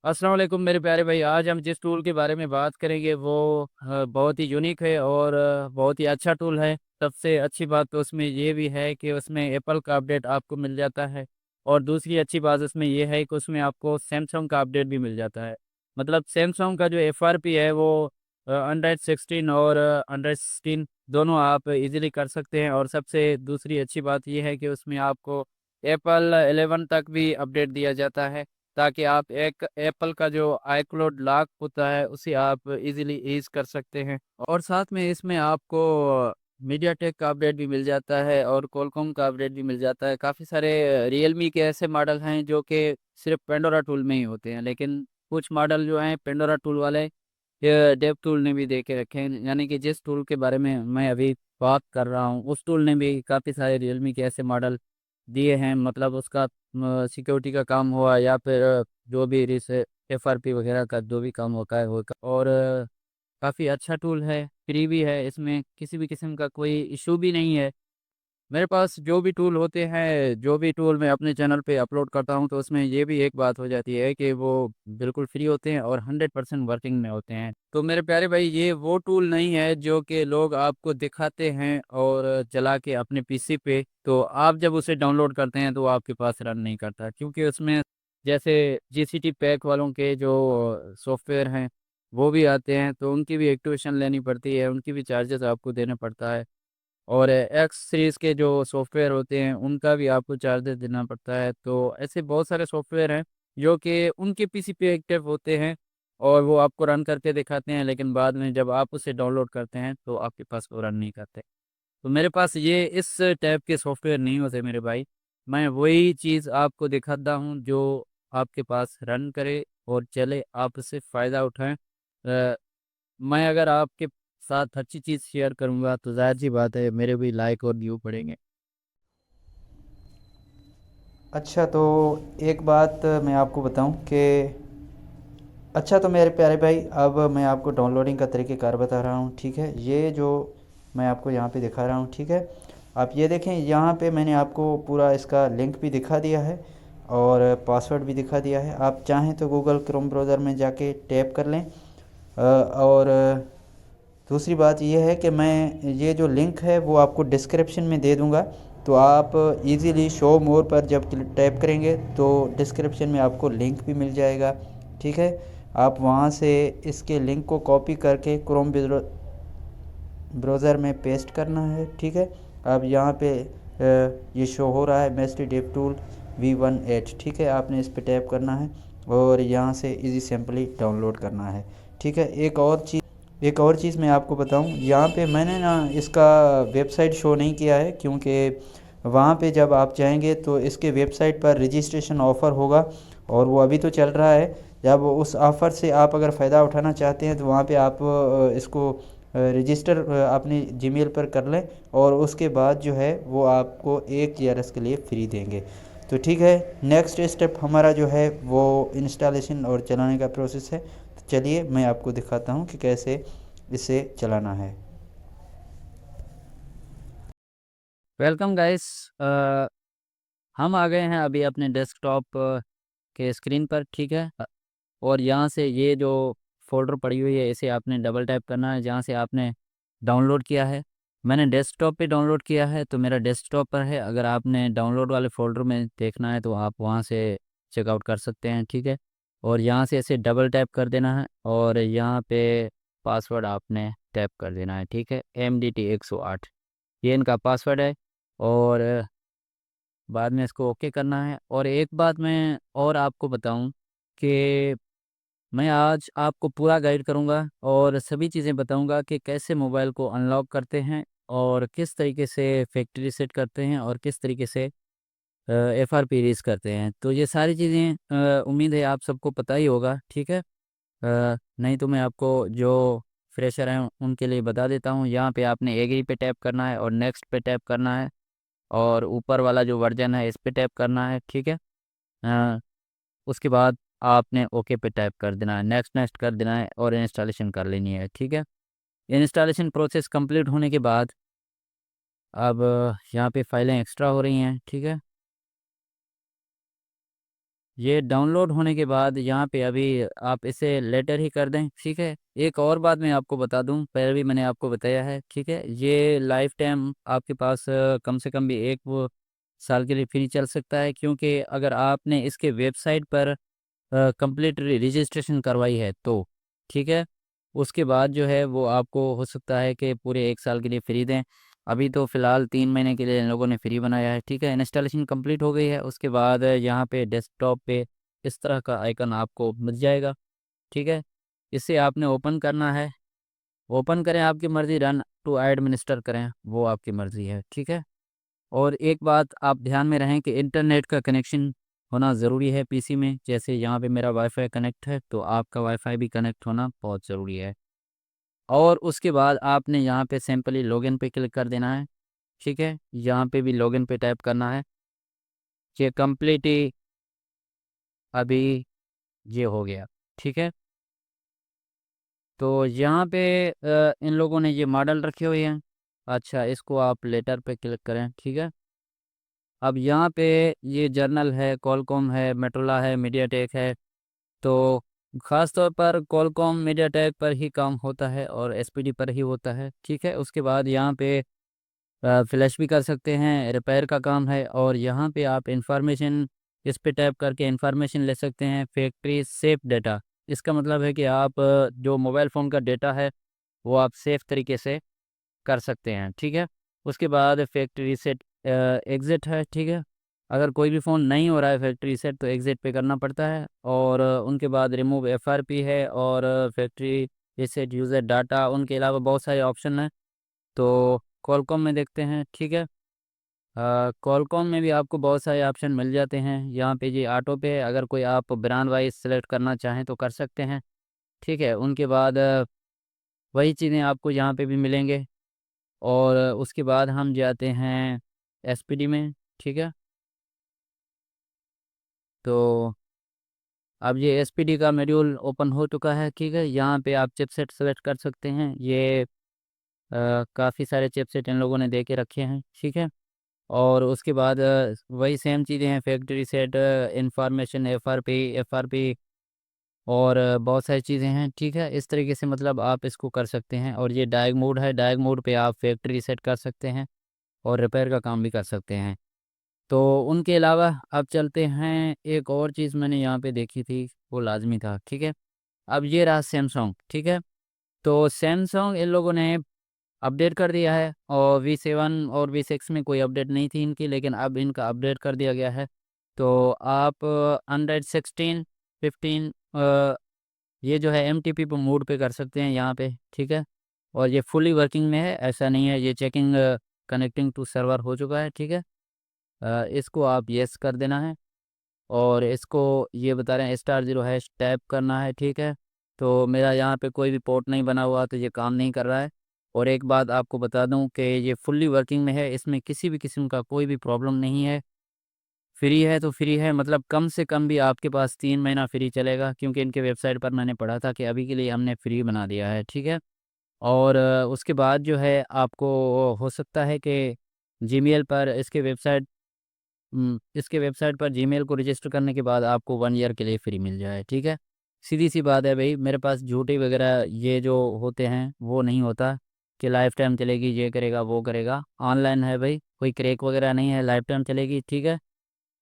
अस्सलाम वालेकुम मेरे प्यारे भाई। आज हम जिस टूल के बारे में बात करेंगे वो बहुत ही यूनिक है और बहुत ही अच्छा टूल है। सबसे अच्छी बात तो उसमें ये भी है कि उसमें एप्पल का अपडेट आपको मिल जाता है। और दूसरी अच्छी बात उसमें ये है कि उसमें आपको सैमसंग का अपडेट भी मिल जाता है। मतलब सैमसंग का जो एफआरपी है वो अंड्रॉयड 16 और अंड्रॉयड 16 दोनों आप इजीली कर सकते हैं। और सबसे दूसरी अच्छी बात ये है कि उसमें आपको एप्पल 11 तक भी अपडेट दिया जाता है, ताकि आप एक एप्पल का जो आईक्लाउड लॉक होता है उसे आप इजीली यूज कर सकते हैं। और साथ में इसमें आपको मीडिया टेक का अपडेट भी मिल जाता है और कॉलकॉम का अपडेट भी मिल जाता है। काफ़ी सारे रियलमी के ऐसे मॉडल हैं जो कि सिर्फ पेंडोरा टूल में ही होते हैं, लेकिन कुछ मॉडल जो हैं पेंडोरा टूल वाले ये डेव टूल ने भी दे के रखे हैं। यानी कि जिस टूल के बारे में मैं अभी बात कर रहा हूँ उस टूल ने भी काफ़ी सारे रियलमी के ऐसे मॉडल दिए हैं। मतलब उसका सिक्योरिटी का काम हुआ या फिर जो भी रिस एफआरपी वगैरह का जो भी काम होता है वो और काफ़ी अच्छा टूल है, फ्री भी है। इसमें किसी भी किस्म का कोई इशू भी नहीं है। मेरे पास जो भी टूल होते हैं, जो भी टूल मैं अपने चैनल पे अपलोड करता हूँ तो उसमें ये भी एक बात हो जाती है कि वो बिल्कुल फ्री होते हैं और 100% वर्किंग में होते हैं। तो मेरे प्यारे भाई, ये वो टूल नहीं है जो कि लोग आपको दिखाते हैं और चला के अपने पीसी पे, तो आप जब उसे डाउनलोड करते हैं तो वो आपके पास रन नहीं करता, क्योंकि उसमें जैसे जीसीटी पैक वालों के जो सॉफ्टवेयर हैं वो भी आते हैं, तो उनकी भी एक्टिवेशन लेनी पड़ती है, उनकी भी चार्जेस आपको देना पड़ता है। और एक्स सीरीज़ के जो सॉफ्टवेयर होते हैं उनका भी आपको चार्जेस देना पड़ता है। तो ऐसे बहुत सारे सॉफ्टवेयर हैं जो कि उनके पीसी पे एक्टिव होते हैं और वो आपको रन करके दिखाते हैं, लेकिन बाद में जब आप उसे डाउनलोड करते हैं तो आपके पास वो रन नहीं करते। तो मेरे पास ये इस टाइप के सॉफ्टवेयर नहीं होते मेरे भाई। मैं वही चीज़ आपको दिखाता हूँ जो आपके पास रन करे और चले, आप उससे फ़ायदा उठाएं। मैं अगर आपके साथ अच्छी चीज़ शेयर करूंगा तो जाहिर सी बात है मेरे भी लाइक और व्यू बढ़ेंगे। अच्छा, तो एक बात मैं आपको बताऊं कि अच्छा, तो मेरे प्यारे भाई, अब मैं आपको डाउनलोडिंग का तरीक़ेकार बता रहा हूँ। ठीक है, ये जो मैं आपको यहाँ पे दिखा रहा हूँ, ठीक है, आप ये देखें, यहाँ पे मैंने आपको पूरा इसका लिंक भी दिखा दिया है और पासवर्ड भी दिखा दिया है। आप चाहें तो गूगल क्रोम ब्राउज़र में जाके टैप कर लें। और दूसरी बात यह है कि मैं ये जो लिंक है वो आपको डिस्क्रिप्शन में दे दूंगा, तो आप इजीली शो मोर पर जब टैप करेंगे तो डिस्क्रिप्शन में आपको लिंक भी मिल जाएगा। ठीक है, आप वहाँ से इसके लिंक को कॉपी करके क्रोम ब्राउज़र में पेस्ट करना है। ठीक है, अब यहाँ पे ये शो हो रहा है मेस्टी डेव टूल V18। ठीक है, आपने इस पे टैप करना है और यहाँ से इजी सिंपली डाउनलोड करना है। ठीक है, एक और चीज़ मैं आपको बताऊं, यहाँ पे मैंने ना इसका वेबसाइट शो नहीं किया है, क्योंकि वहाँ पे जब आप जाएंगे तो इसके वेबसाइट पर रजिस्ट्रेशन ऑफ़र होगा और वो अभी तो चल रहा है। जब उस ऑफ़र से आप अगर फ़ायदा उठाना चाहते हैं तो वहाँ पे आप इसको रजिस्टर अपने जीमेल पर कर लें और उसके बाद जो है वो आपको 1 ईयर्स के लिए फ्री देंगे। तो ठीक है, नेक्स्ट स्टेप हमारा जो है वो इंस्टॉलेशन और चलाने का प्रोसेस है। तो चलिए मैं आपको दिखाता हूँ कि कैसे इसे चलाना है। Welcome guys. हम आ गए हैं अभी अपने डेस्कटॉप के स्क्रीन पर। ठीक है, और यहाँ से ये जो फोल्डर पड़ी हुई है इसे आपने डबल टैप करना है जहाँ से आपने डाउनलोड किया है। मैंने डेस्कटॉप पे डाउनलोड किया है तो मेरा डेस्कटॉप पर है। अगर आपने डाउनलोड वाले फोल्डर में देखना है तो आप वहाँ से चेकआउट कर सकते हैं। ठीक है, और यहाँ से इसे डबल टैप कर देना है और यहाँ पे पासवर्ड आपने टैप कर देना है। ठीक है, MDT 108 ये इनका पासवर्ड है। और बाद में इसको ओके करना है। और एक बात मैं और आपको बताऊं कि मैं आज आपको पूरा गाइड करूंगा और सभी चीज़ें बताऊंगा कि कैसे मोबाइल को अनलॉक करते हैं और किस तरीके से फैक्ट्री रीसेट करते हैं और किस तरीके से FRP रीस करते हैं। तो ये सारी चीज़ें उम्मीद है आप सबको पता ही होगा। ठीक है, नहीं तो मैं आपको जो फ्रेशर हैं उनके लिए बता देता हूँ। यहाँ पे आपने एग्री पे टैप करना है और नेक्स्ट पे टैप करना है और ऊपर वाला जो वर्जन है इस पे टैप करना है। ठीक है, अ, उसके बाद आपने ओके पे टैप कर देना है, नेक्स्ट नेक्स्ट कर देना है और इंस्टॉलेशन कर लेनी है। ठीक है, इंस्टॉलेशन प्रोसेस कंप्लीट होने के बाद अब यहाँ पे फाइलें एक्स्ट्रा हो रही हैं। ठीक है, ये डाउनलोड होने के बाद यहाँ पे अभी आप इसे लेटर ही कर दें, ठीक है। एक और बात मैं आपको बता दूं, पहले भी मैंने आपको बताया है, ठीक है। ये लाइफ टाइम आपके पास कम से कम भी एक वो साल के लिए फ्री चल सकता है, क्योंकि अगर आपने इसके वेबसाइट पर कंप्लीट रजिस्ट्रेशन करवाई है तो, ठीक है। उसके बाद जो है वो आपको हो सकता है कि पूरे एक साल के लिए फ्री दें। अभी तो फ़िलहाल 3 महीने के लिए इन लोगों ने फ्री बनाया है, ठीक है। इंस्टॉलेशन कंप्लीट हो गई है, उसके बाद यहाँ पे डेस्कटॉप पे इस तरह का आइकन आपको मिल जाएगा, ठीक है। इसे आपने ओपन करना है, ओपन करें आपकी मर्ज़ी, रन टू एडमिनिस्टर करें वो आपकी मर्ज़ी है, ठीक है। और एक बात आप ध्यान में रहें कि इंटरनेट का कनेक्शन होना ज़रूरी है पीसी में। जैसे यहाँ पे मेरा वाईफाई कनेक्ट है, तो आपका वाईफाई भी कनेक्ट होना बहुत ज़रूरी है। और उसके बाद आपने यहाँ पे सिंपली लॉगिन पे क्लिक कर देना है, ठीक है। यहाँ पे भी लॉगिन पे टैप करना है। ये कंप्लीट ही अभी ये हो गया, ठीक है। तो यहाँ पे इन लोगों ने ये मॉडल रखे हुए हैं। अच्छा, इसको आप लेटर पे क्लिक करें, ठीक है। अब यहाँ पे ये जर्नल है, कॉलकॉम है, मेटरोला है, मीडियाटेक है। तो ख़ास तौर पर कॉलकॉम मीडियाटेक पर ही काम होता है और एसपीडी पर ही होता है, ठीक है। उसके बाद यहाँ पे फ्लैश भी कर सकते हैं, रिपेयर का काम है। और यहाँ पे आप इंफॉर्मेशन, इस पे टैप करके इंफॉर्मेशन ले सकते हैं, फैक्ट्री सेफ डेटा। इसका मतलब है कि आप जो मोबाइल फ़ोन का डेटा है वो आप सेफ तरीके से कर सकते हैं, ठीक है। उसके बाद फैक्ट्री रीसेट एग्ज़िट है, ठीक है। अगर कोई भी फ़ोन नहीं हो रहा है फैक्ट्री रीसेट तो एग्ज़िट पे करना पड़ता है। और उनके बाद रिमूव एफआरपी है, और फैक्ट्री रीसेट यूज़र डाटा, उनके अलावा बहुत सारे ऑप्शन हैं। तो कॉलकॉम में देखते हैं, ठीक है। कॉलकॉम में भी आपको बहुत सारे ऑप्शन मिल जाते हैं। यहाँ पे ये ऑटो पे, अगर कोई आप ब्रांड वाइज़ सेलेक्ट करना चाहें तो कर सकते हैं, ठीक है। उनके बाद वही चीज़ें आपको यहाँ पे भी मिलेंगे। और उसके बाद हम जाते हैं एसपीडी में, ठीक है। तो अब ये एसपीडी का मॉड्यूल ओपन हो चुका है, ठीक है। यहाँ पे आप चिपसेट सेलेक्ट कर सकते हैं। ये काफ़ी सारे चिपसेट इन लोगों ने दे के रखे हैं, ठीक है। और उसके बाद वही सेम चीज़ें हैं, फैक्ट्री सेट, इंफॉर्मेशन, एफआरपी, और बहुत सारी चीज़ें हैं, ठीक है। इस तरीके से मतलब आप इसको कर सकते हैं। और ये डायग मोड है, डायग मोड पे आप फैक्ट्री सेट कर सकते हैं और रिपेयर का काम भी कर सकते हैं। तो उनके अलावा अब चलते हैं, एक और चीज़ मैंने यहाँ पे देखी थी, वो लाज़मी था, ठीक है। अब ये रहा सैमसंग, ठीक है। तो सैमसंग इन लोगों ने अपडेट कर दिया है, और V7 और V6 में कोई अपडेट नहीं थी इनकी, लेकिन अब इनका अपडेट कर दिया गया है। तो आप एंड्रॉयड 16, 15 ये जो है एमटीपी पे मोड पे कर सकते हैं यहाँ पे, ठीक है। और ये फुली वर्किंग में है, ऐसा नहीं है। ये चेकिंग कनेक्टिंग टू सर्वर हो चुका है, ठीक है। इसको आप येस कर देना है। और इसको ये बता रहे हैं *0# टैप करना है, ठीक है। तो मेरा यहाँ पे कोई भी पोर्ट नहीं बना हुआ, तो ये काम नहीं कर रहा है। और एक बात आपको बता दूं कि ये फुल्ली वर्किंग में है, इसमें किसी भी किस्म का कोई भी प्रॉब्लम नहीं है। फ्री है तो फ्री है, मतलब कम से कम भी आपके पास 3 महीना फ्री चलेगा, क्योंकि इनके वेबसाइट पर मैंने पढ़ा था कि अभी के लिए हमने फ्री बना दिया है, ठीक है। और उसके बाद जो है आपको हो सकता है कि जीमेल पर इसके वेबसाइट पर जीमेल को रजिस्टर करने के बाद आपको 1 ईयर के लिए फ्री मिल जाए, ठीक है। सीधी सी बात है भाई, मेरे पास झूठी वगैरह ये जो होते हैं वो नहीं होता कि लाइफ टाइम चलेगी, ये करेगा वो करेगा। ऑनलाइन है भाई, कोई क्रैक वगैरह नहीं है, लाइफ टाइम चलेगी, ठीक है।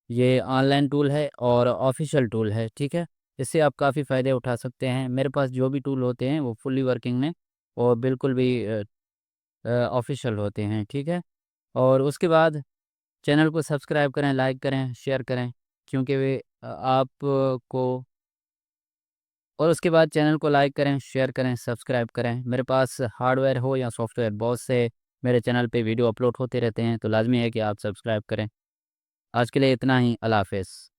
ये ऑनलाइन टूल है और ऑफिशियल टूल है, ठीक है। इससे आप काफ़ी फ़ायदे उठा सकते हैं। मेरे पास जो भी टूल होते हैं वो फुल्ली वर्किंग में और बिल्कुल भी ऑफिशियल होते हैं, ठीक है। और उसके बाद चैनल को सब्सक्राइब करें, लाइक करें, शेयर करें, क्योंकि वे आपको, और उसके बाद चैनल को लाइक करें, शेयर करें, सब्सक्राइब करें। मेरे पास हार्डवेयर हो या सॉफ्टवेयर, बहुत से मेरे चैनल पे वीडियो अपलोड होते रहते हैं, तो लाजमी है कि आप सब्सक्राइब करें। आज के लिए इतना ही, अल्लाह हाफ़िज़।